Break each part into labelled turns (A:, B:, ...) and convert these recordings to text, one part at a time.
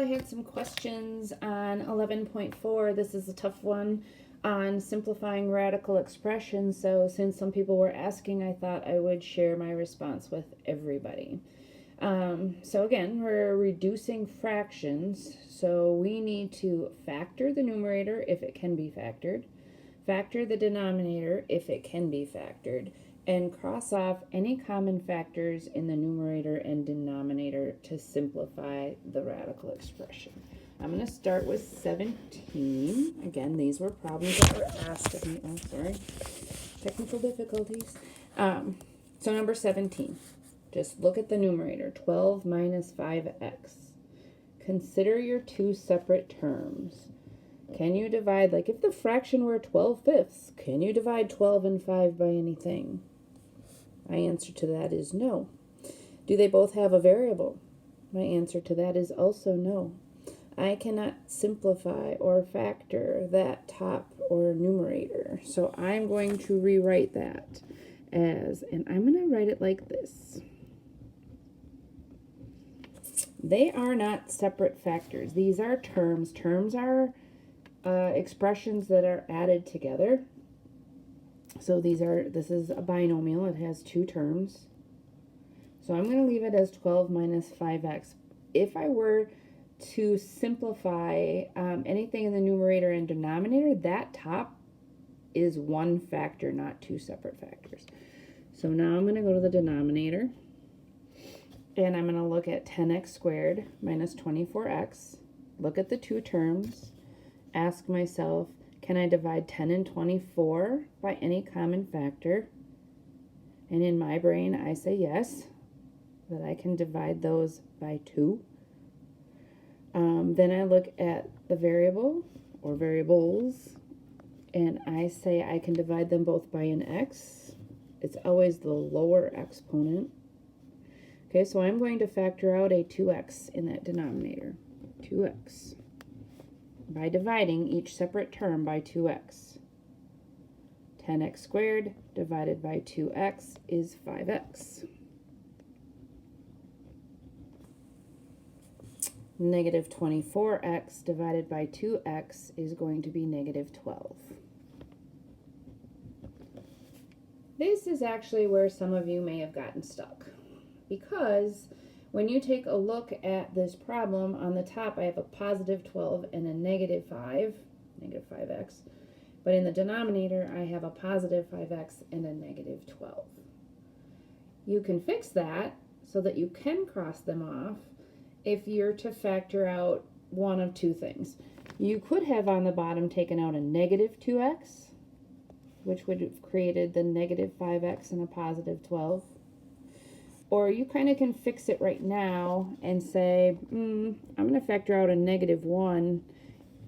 A: had some questions on 11.4. This is a tough one on simplifying radical expressions. So since some people were asking, I thought I would share my response with everybody. So again, we're reducing fractions. So we need to factor the numerator if it can be factored, factor the denominator if it can be factored, and cross off any common factors in the numerator and denominator to simplify the radical expression. I'm going to start with 17. Again, these were problems that were asked of me. Oh, sorry. Technical difficulties. So number 17. Just look at the numerator. 12 minus 5x. Consider your two separate terms. Can you divide, like if the fraction were 12/5, can you divide 12 and 5 by anything? My answer to that is no. Do they both have a variable? My answer to that is also no. I cannot simplify or factor that top or numerator. So I'm going to rewrite that as, and I'm going to write it like this. They are not separate factors. These are terms. Terms are expressions that are added together. So this is a binomial. It has two terms. So I'm going to leave it as 12 minus 5x. If I were to simplify anything in the numerator and denominator, that top is one factor, not two separate factors. So now I'm going to go to the denominator, and I'm going to look at 10x squared minus 24x. Look at the two terms. Ask myself, can I divide 10 and 24 by any common factor? And in my brain, I say yes, that I can divide those by 2. Then I look at the variable or variables, and I say I can divide them both by an x. It's always the lower exponent. Okay, so I'm going to factor out a 2x in that denominator. 2x. By dividing each separate term by 2x. 10x squared divided by 2x is 5x. Negative 24x divided by 2x is going to be negative 12. This is actually where some of you may have gotten stuck, because when you take a look at this problem, on the top I have a positive 12 and a negative 5, negative 5x. But in the denominator, I have a positive 5x and a negative 12. You can fix that so that you can cross them off if you're to factor out one of two things. You could have on the bottom taken out a negative 2x, which would have created the negative 5x and a positive 12. Or you kind of can fix it right now and say, I'm going to factor out a negative 1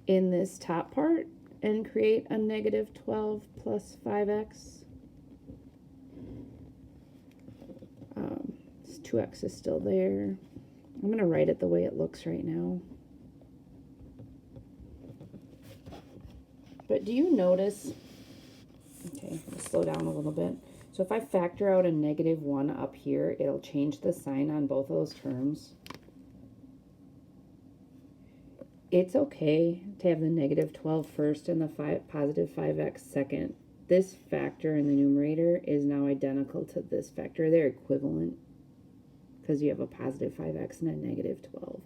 A: in this top part and create a negative 12 plus 5x. This 2x is still there. I'm going to write it the way it looks right now. But do you notice, okay, let's slow down a little bit. So if I factor out a negative 1 up here, it'll change the sign on both of those terms. It's okay to have the negative 12 first and the positive 5x second. This factor in the numerator is now identical to this factor. They're equivalent because you have a positive 5x and a negative 12.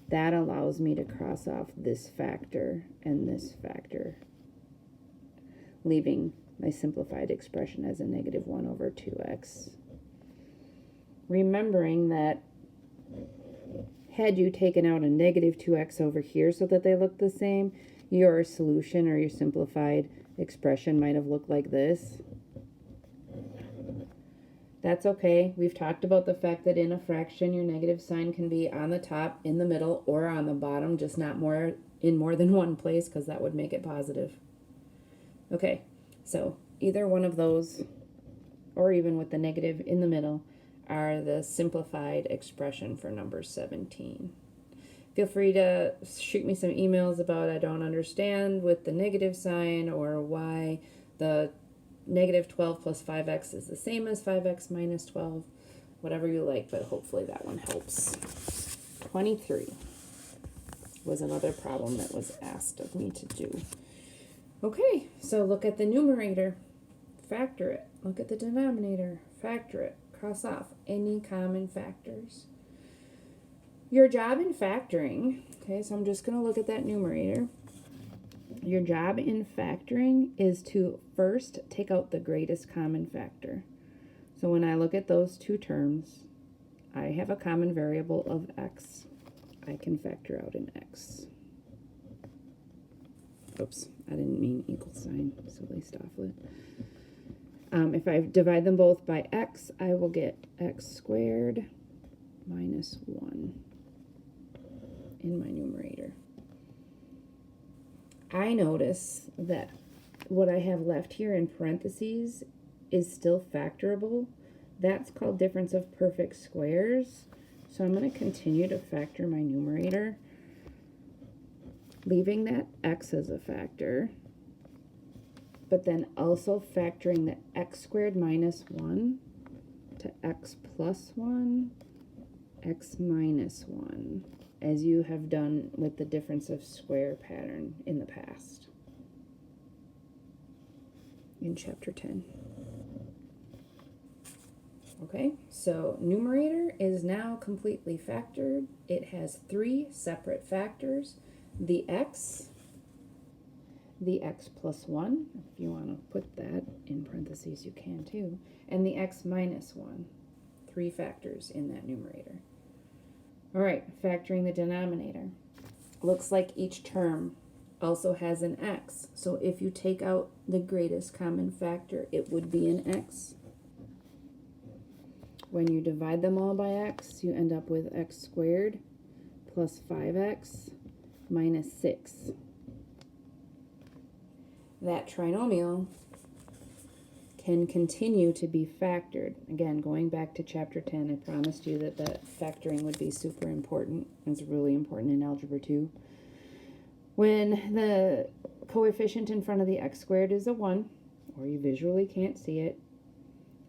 A: That allows me to cross off this factor and this factor, leaving my simplified expression as a negative 1 over 2x. Remembering that had you taken out a negative 2x over here so that they look the same, your solution or your simplified expression might have looked like this. That's okay. We've talked about the fact that in a fraction, your negative sign can be on the top, in the middle, or on the bottom, just not in more than one place, because that would make it positive. Okay. So either one of those, or even with the negative in the middle, are the simplified expression for number 17. Feel free to shoot me some emails about I don't understand with the negative sign, or why the negative 12 plus 5x is the same as 5x minus 12. Whatever you like, but hopefully that one helps. 23. was another problem that was asked of me to do. Okay, so look at the numerator, factor it. Look at the denominator, factor it. Cross off any common factors. Your job in factoring, okay, so I'm just going to look at that numerator. Your job in factoring is to first take out the greatest common factor. So when I look at those two terms, I have a common variable of x. I can factor out an x. Oops, I didn't mean equal sign, silly Stofflet. If I divide them both by x, I will get x squared minus 1 in my numerator. I notice that what I have left here in parentheses is still factorable. That's called difference of perfect squares. So I'm going to continue to factor my numerator, leaving that x as a factor, but then also factoring the x squared minus 1 to x plus 1, x minus 1, as you have done with the difference of square pattern in the past in chapter 10. Okay, so numerator is now completely factored. It has 3 separate factors: the x plus 1, if you want to put that in parentheses you can too, and the x minus 1. 3 factors in that numerator. All right, factoring the denominator. Looks like each term also has an x. So if you take out the greatest common factor, it would be an x. When you divide them all by x, you end up with x squared plus 5x minus 6. That trinomial can continue to be factored. Again, going back to chapter 10, I promised you that factoring would be super important. It's really important in Algebra 2. When the coefficient in front of the x squared is a 1, or you visually can't see it,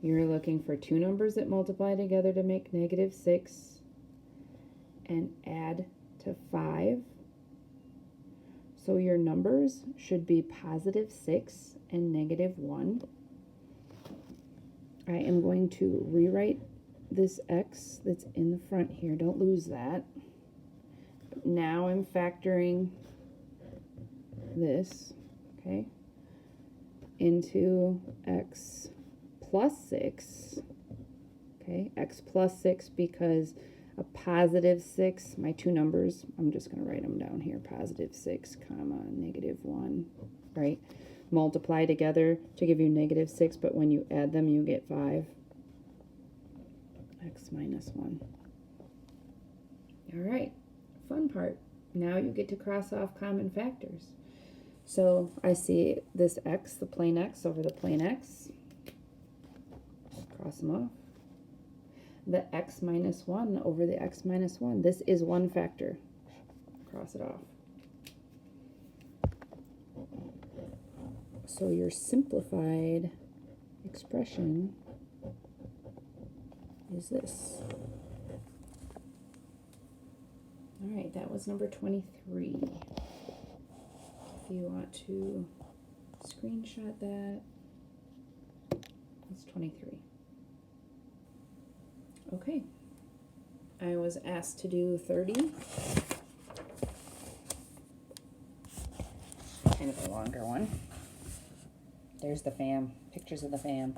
A: you're looking for 2 numbers that multiply together to make negative 6 and add to 5. So your numbers should be positive 6 and negative 1. I am going to rewrite this x that's in the front here. Don't lose that. Now I'm factoring this, okay, into x plus 6, okay, x plus 6 because a positive 6, my 2 numbers, I'm just going to write them down here, positive 6, comma, negative 1, right? Multiply together to give you negative 6, but when you add them, you get 5. X minus 1. All right, fun part. Now you get to cross off common factors. So I see this x, the plain x over the plain x. Cross them off. The x minus 1 over the x minus 1. This is one factor. Cross it off. So your simplified expression is this. All right, that was number 23. If you want to screenshot that, it's 23. Okay, I was asked to do 30. Kind of a longer one. There's the fam, pictures of the fam.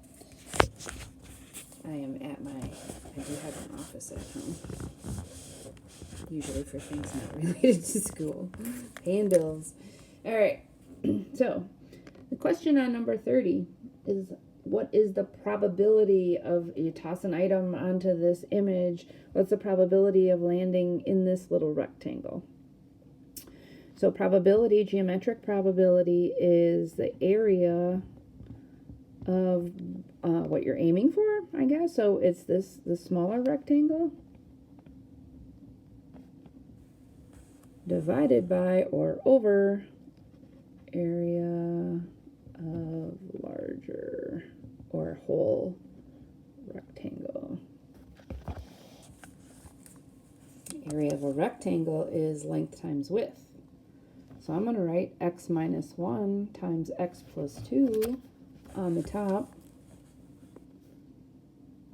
A: I am at I do have an office at home. Usually for things not related to school. Paying bills. All right, so the question on number 30 is, what is the probability of, you toss an item onto this image, what's the probability of landing in this little rectangle? So probability, geometric probability, is the area of what you're aiming for, I guess. So it's the smaller rectangle divided by or over area of larger or whole rectangle. area of a rectangle is length times width. So I'm going to write x minus 1 times x plus 2 on the top.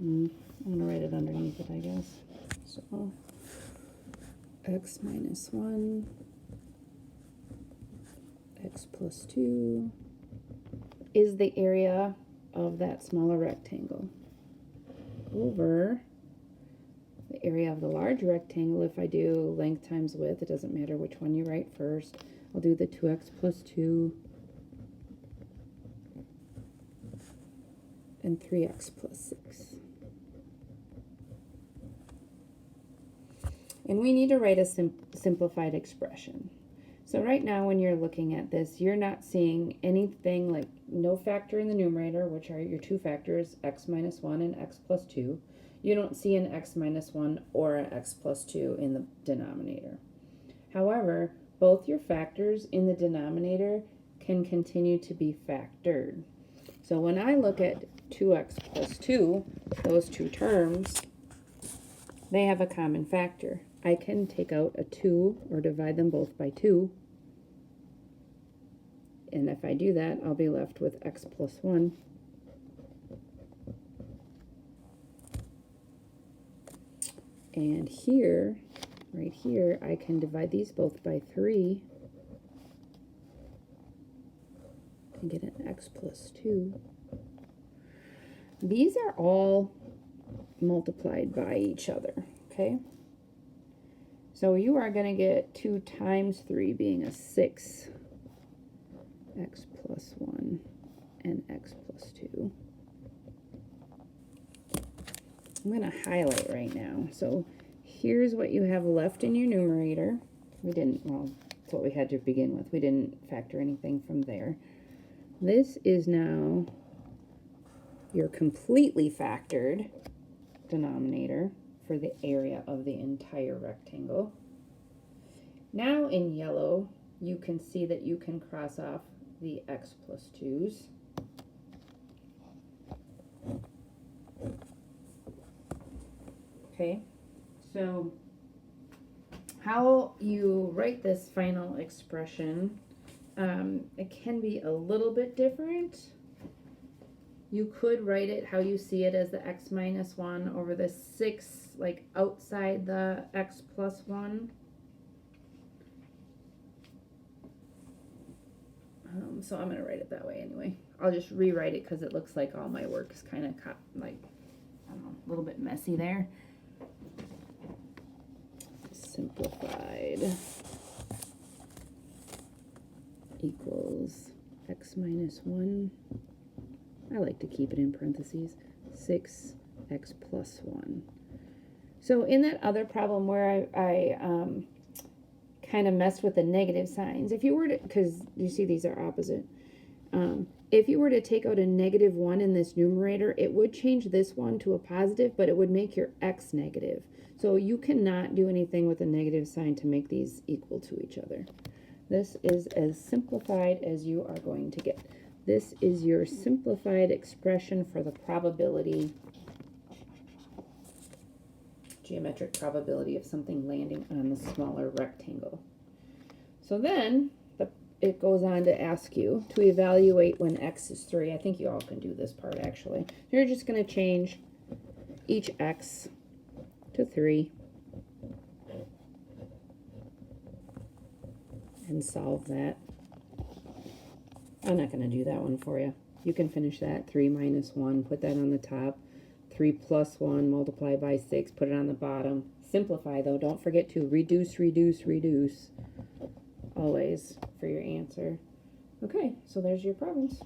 A: I'm going to write it underneath it, I guess. So x minus 1, x plus 2 is the area of that smaller rectangle over the area of the large rectangle. If I do length times width, it doesn't matter which one you write first. I'll do the 2x plus 2 and 3x plus 6. And we need to write a simplified expression. So right now when you're looking at this, you're not seeing anything like no factor in the numerator, which are your two factors, x minus 1 and x plus 2. You don't see an x minus 1 or an x plus 2 in the denominator. However, both your factors in the denominator can continue to be factored. So when I look at 2x plus 2, those two terms, they have a common factor. I can take out a 2 or divide them both by 2. And if I do that, I'll be left with x plus 1. And here, right here, I can divide these both by 3 and get an x plus 2. These are all multiplied by each other, okay? So you are going to get 2 times 3 being a 6, x plus 1 and x plus 2. I'm going to highlight right now. So here's what you have left in your numerator. We didn't, well, that's what we had to begin with. We didn't factor anything from there. This is now your completely factored denominator for the area of the entire rectangle. Now in yellow, you can see that you can cross off the x plus 2's. Okay, so how you write this final expression, it can be a little bit different. You could write it how you see it as the x minus 1 over the 6, like outside the x plus 1. So I'm going to write it that way anyway. I'll just rewrite it because it looks like all my work is kind of like, I don't know, a little bit messy there. Simplified equals x minus 1. I like to keep it in parentheses, 6x plus 1. So in that other problem where I kind of messed with the negative signs, if you were to, because you see these are opposite, if you were to take out a negative 1 in this numerator, it would change this one to a positive, but it would make your x negative. So you cannot do anything with a negative sign to make these equal to each other. This is as simplified as you are going to get. This is your simplified expression for the probability, geometric probability of something landing on the smaller rectangle. So then it goes on to ask you to evaluate when x is 3. I think you all can do this part actually. You're just going to change each x to 3 and solve that. I'm not going to do that one for you. You can finish that. 3 minus 1, put that on the top. 3 plus 1, multiply by 6, put it on the bottom. Simplify though. Don't forget to reduce, reduce, reduce always for your answer. Okay, so there's your problems.